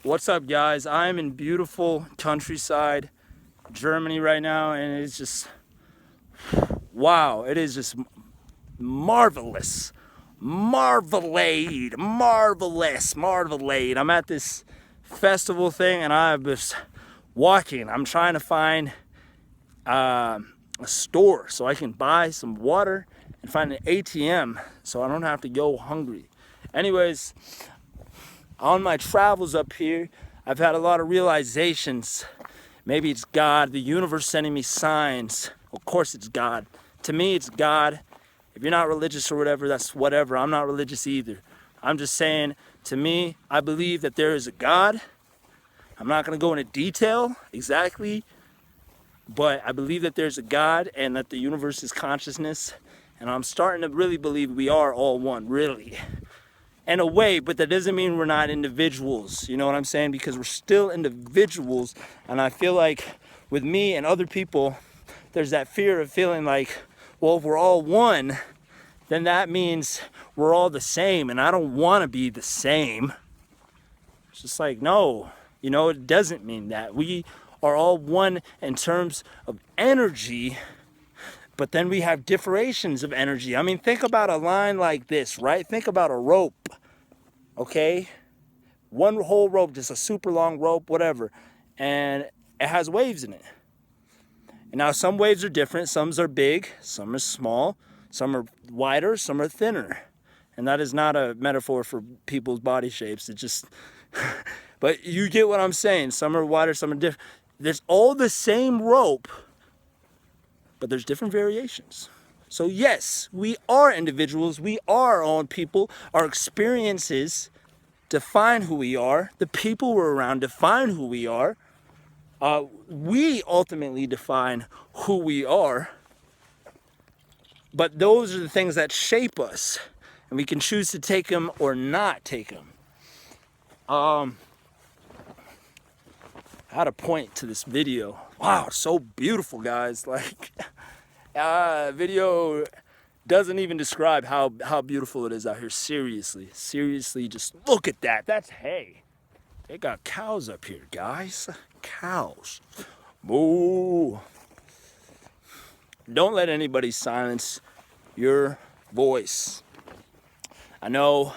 What's up, guys? I'm in beautiful countryside Germany right now, and it's just wow. It is just marvelous, marvelous. I'm at this festival thing, and I'm just walking. I'm trying to find a store so I can buy some water and find an ATM so I don't have to go hungry. Anyways, on my travels up here, I've had a lot of realizations. Maybe it's God, the universe sending me signs. Of course it's God. To me, it's God. If you're not religious or whatever, that's whatever. I'm not religious either. I'm just saying, to me, I believe that there is a God. I'm not going to go into detail exactly, but I believe that there's a God and that the universe is consciousness. And I'm starting to really believe we are all one, really. In a way, but that doesn't mean we're not individuals. You know what I'm saying? Because we're still individuals. And I feel like with me and other people, there's that fear of feeling like, well, if we're all one, then that means we're all the same. And I don't want to be the same. It's just like, no, it doesn't mean that. We are all one in terms of energy, but then we have differentiations of energy. I mean, think about a line like this, right? Think about a rope, okay? One whole rope, just a super long rope, whatever. And it has waves in it. And now some waves are different. Some are big, some are small, some are wider, some are thinner. And that is not a metaphor for people's body shapes. It's just, but you get what I'm saying. Some are wider, some are different. There's all the same rope, but there's different variations. So yes, we are individuals. We are our own people. Our experiences define who we are. The people we're around define who we are. We ultimately define who we are. But those are the things that shape us. And we can choose to take them or not take them. I had a point to this video. Wow, it's so beautiful, guys. Like, video doesn't even describe how beautiful it is out here. Seriously, just look at that. That's hay. They got cows up here, guys. Cows. Moo. Don't let anybody silence your voice. I know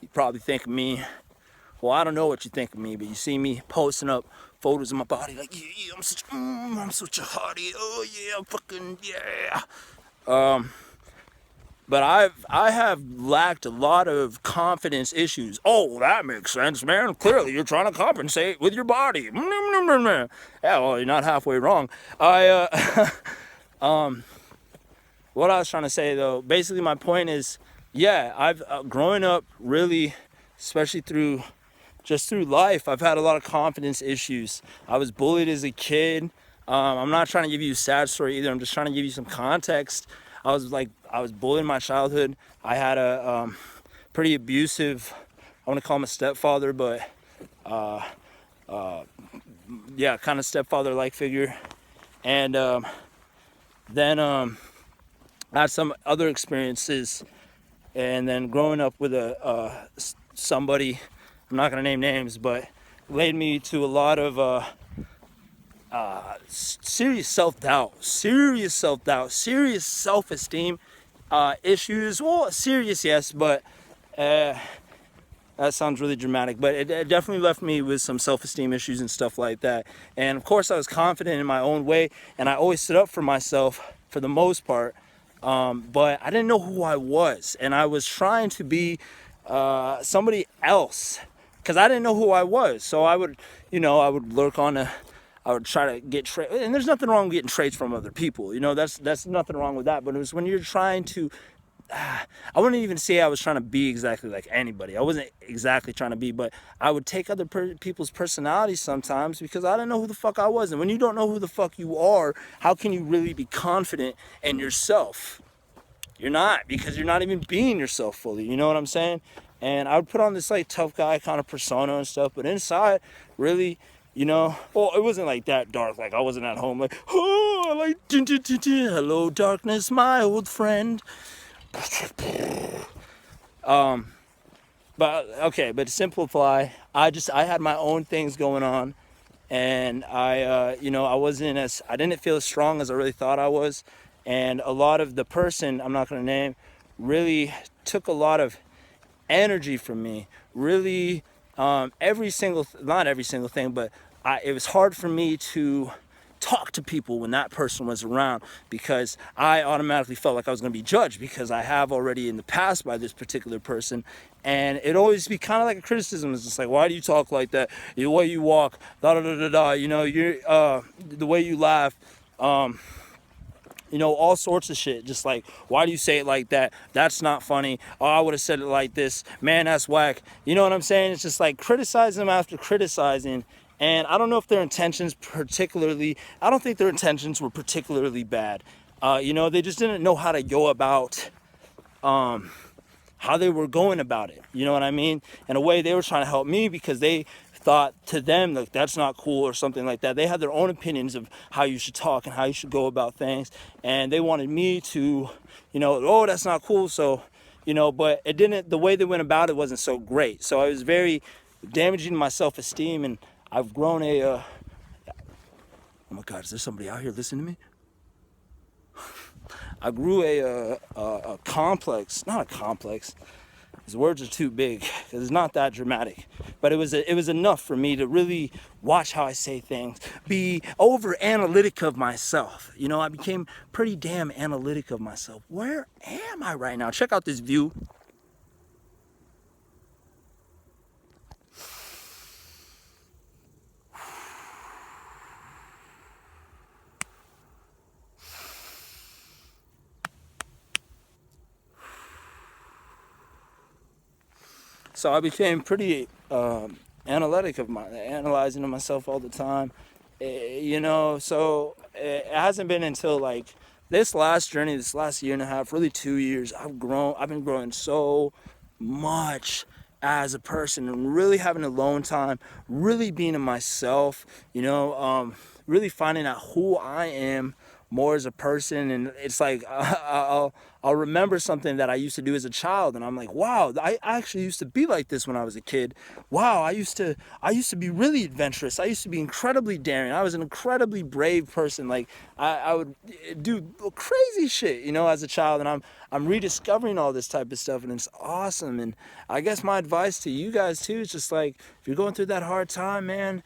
you probably think of me. Well, I don't know what you think of me, but you see me posting up photos of my body, like, yeah, I'm such a hottie. Oh yeah, I'm fucking yeah. But I have lacked a lot of confidence issues. Oh, that makes sense, man. Clearly, you're trying to compensate with your body. Yeah, well, you're not halfway wrong. What I was trying to say though, basically my point is, yeah, I've growing up really, especially through life, I've had a lot of confidence issues. I was bullied as a kid. I'm not trying to give you a sad story either. I'm just trying to give you some context. I was bullied in my childhood. I had a pretty abusive, I want to call him a stepfather, but yeah, kind of stepfather-like figure. And then I had some other experiences. And then growing up with somebody, I'm not gonna name names, but led me to a lot of serious self-doubt, serious self-esteem issues. Well, serious, yes, but that sounds really dramatic. But it definitely left me with some self-esteem issues and stuff like that. And of course, I was confident in my own way, and I always stood up for myself for the most part. But I didn't know who I was, and I was trying to be somebody else. Because I didn't know who I was, so I would lurk I would try to get traits, and there's nothing wrong with getting traits from other people, that's nothing wrong with that, but it was when you're trying to, I wouldn't even say I was trying to be exactly like anybody. I wasn't exactly trying to be, but I would take other people's personalities sometimes because I didn't know who the fuck I was, and when you don't know who the fuck you are, how can you really be confident in yourself? You're not, because you're not even being yourself fully, you know what I'm saying? And I would put on this like tough guy kind of persona and stuff, but inside, really, well, it wasn't like that dark. Like I wasn't at home like, oh, like, hello but But okay, but to simplify, I had my own things going on, and I didn't feel as strong as I really thought I was, and a lot of the person I'm not going to name really took a lot of energy from me. Really, not every single thing, but it was hard for me to talk to people when that person was around, because I automatically felt like I was going to be judged, because I have already in the past by this particular person. And it always be kind of like a criticism. It's just like, why do you talk like that? The way you walk, da da da da da. You're the way you laugh. All sorts of shit. Just like, why do you say it like that? That's not funny. Oh, I would have said it like this. Man, that's whack. You know what I'm saying? It's just like criticizing them after criticizing. And I don't know if I don't think their intentions were particularly bad. They just didn't know how to go about how they were going about it. You know what I mean? In a way, they were trying to help me, because they thought to them, like, that's not cool or something like that. They had their own opinions of how you should talk and how you should go about things. And they wanted me to, oh, that's not cool. So, but the way they went about it wasn't so great. So I was very damaging to my self-esteem, and I've grown oh my God, is there somebody out here listening to me? I grew a complex, not a complex, his words are too big, because it's not that dramatic, but it was enough for me to really watch how I say things, be over analytic of myself. I became pretty damn analytic of myself. Where am I right now? Check out this view. So I became pretty analyzing of myself all the time. So it hasn't been until like this last journey, this last year and a half, really 2 years, I've been growing so much as a person, and really having alone time, really being in myself, really finding out who I am more as a person. And it's like I'll remember something that I used to do as a child, and I'm like, wow, I actually used to be like this when I was a kid. Wow, I used to be really adventurous. I used to be incredibly daring. I was an incredibly brave person. Like I would do crazy shit, as a child, and I'm rediscovering all this type of stuff, and it's awesome. And I guess my advice to you guys too is just like, if you're going through that hard time, man,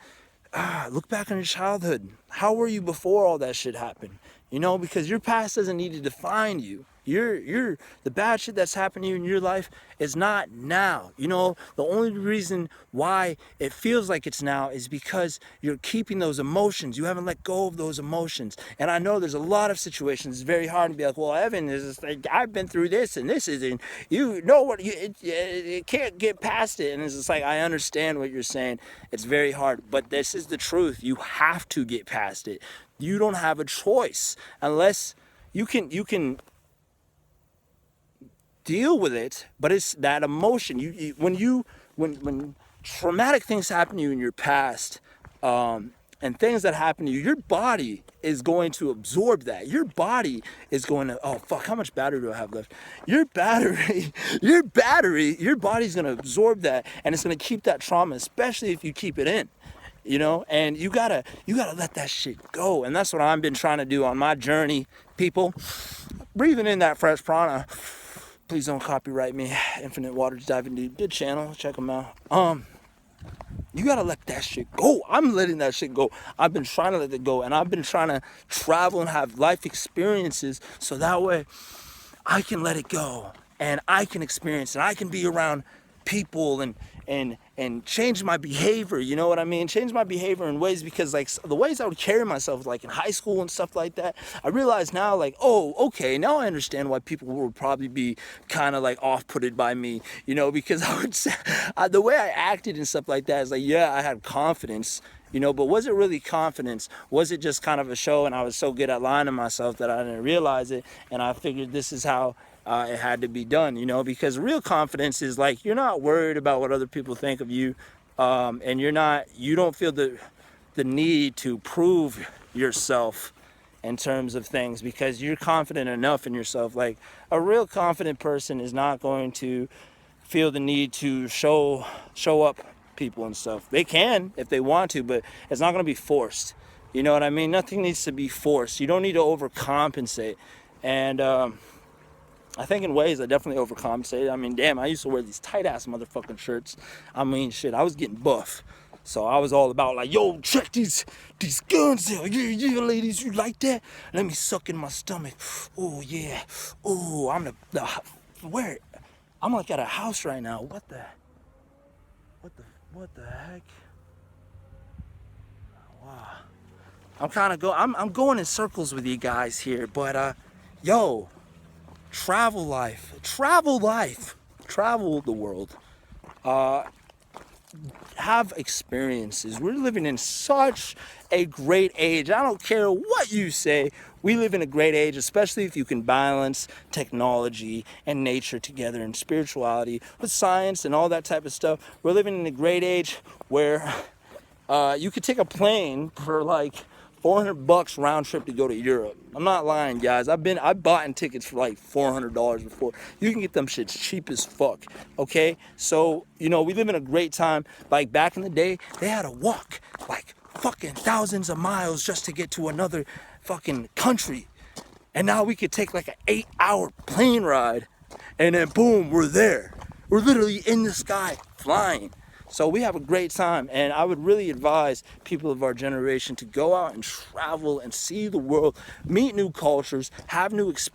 look back on your childhood. How were you before all that shit happened? Because your past doesn't need to define you. The bad shit that's happened to you in your life is not now. The only reason why it feels like it's now is because you're keeping those emotions. You haven't let go of those emotions. And I know there's a lot of situations. It's very hard to be like, well, Evan, like, I've been through this and this isn't. It can't get past it. And it's just like, I understand what you're saying. It's very hard, but this is the truth. You have to get past it. You don't have a choice unless you can deal with it, but it's that emotion. When traumatic things happen to you in your past, and things that happen to you, your body is going to absorb that. Your body is going to, oh fuck, how much battery do I have left? Your body's going to absorb that, and it's going to keep that trauma, especially if you keep it in. And you gotta let that shit go. And that's what I've been trying to do on my journey, people. Breathing in that fresh prana. Please don't copyright me. Infinite Waters Diving Deep. Good channel. Check them out. You gotta let that shit go. I'm letting that shit go. I've been trying to let it go. And I've been trying to travel and have life experiences, so that way I can let it go. And I can experience, and I can be around people and change my behavior, you know what I mean? Change my behavior in ways, because like the ways I would carry myself, like in high school and stuff like that, I realize now, like, oh, okay, now I understand why people would probably be kind of like off-putted by me, because I would say, the way I acted and stuff like that is like, yeah, I had confidence, but was it really confidence? Was it just kind of a show, and I was so good at lying to myself that I didn't realize it, and I figured this is how it had to be done, because real confidence is like, you're not worried about what other people think of you, and you don't feel the need to prove yourself in terms of things, because you're confident enough in yourself. Like, a real confident person is not going to feel the need to show up people and stuff. They can if they want to, but it's not going to be forced. You know what I mean? Nothing needs to be forced. You don't need to overcompensate. And I think in ways I definitely overcompensated. I mean, damn, I used to wear these tight ass motherfucking shirts. I mean, shit, I was getting buff. So I was all about like, yo, check these guns out. Yeah, ladies, you like that? Let me suck in my stomach. Oh yeah. Oh, I'm where? I'm like at a house right now. What the heck? Wow. I'm going in circles with you guys here, but yo, travel the world. Have experiences. We're living in such a great age. I don't care what you say. We live in a great age, especially if you can balance technology and nature together and spirituality with science and all that type of stuff. We're living in a great age where you could take a plane for like $400 round trip to go to Europe. I'm not lying, guys. I've bought tickets for like $400 before. You can get them shits cheap as fuck. Okay, so you know we live in a great time. Like back in the day, they had to walk like fucking thousands of miles just to get to another fucking country, and now we could take like an 8-hour plane ride, and then boom, we're there. We're literally in the sky flying. So we have a great time, and I would really advise people of our generation to go out and travel and see the world, meet new cultures, have new experiences.